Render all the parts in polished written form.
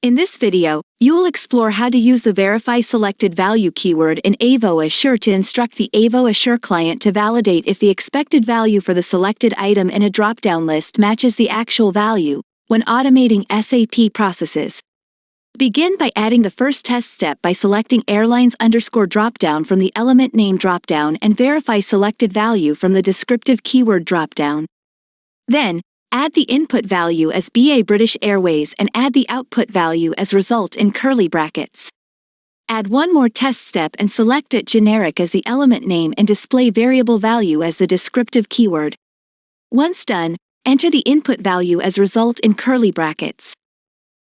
In this video, you will explore how to use the Verify Selected Value keyword in Avo Assure to instruct the Avo Assure client to validate if the expected value for the selected item in a dropdown list matches the actual value when automating SAP processes. Begin by adding the first test step by selecting airlines_dropdown from the element name dropdown and verify selected value from the descriptive keyword dropdown. Then, add the input value as BA British Airways and add the output value as result in curly brackets. Add one more test step and select it generic as the element name and display variable value as the descriptive keyword. Once done, enter the input value as result in curly brackets.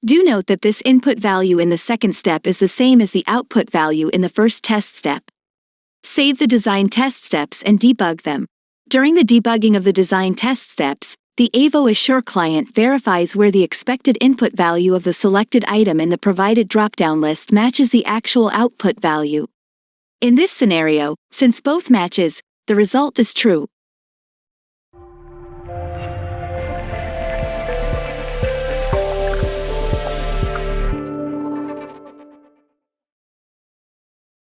Do note that this input value in the second step is the same as the output value in the first test step. Save the design test steps and debug them. During the debugging of the design test steps, the Avo Assure client verifies where the expected input value of the selected item in the provided dropdown list matches the actual output value. In this scenario, since both matches, the result is true,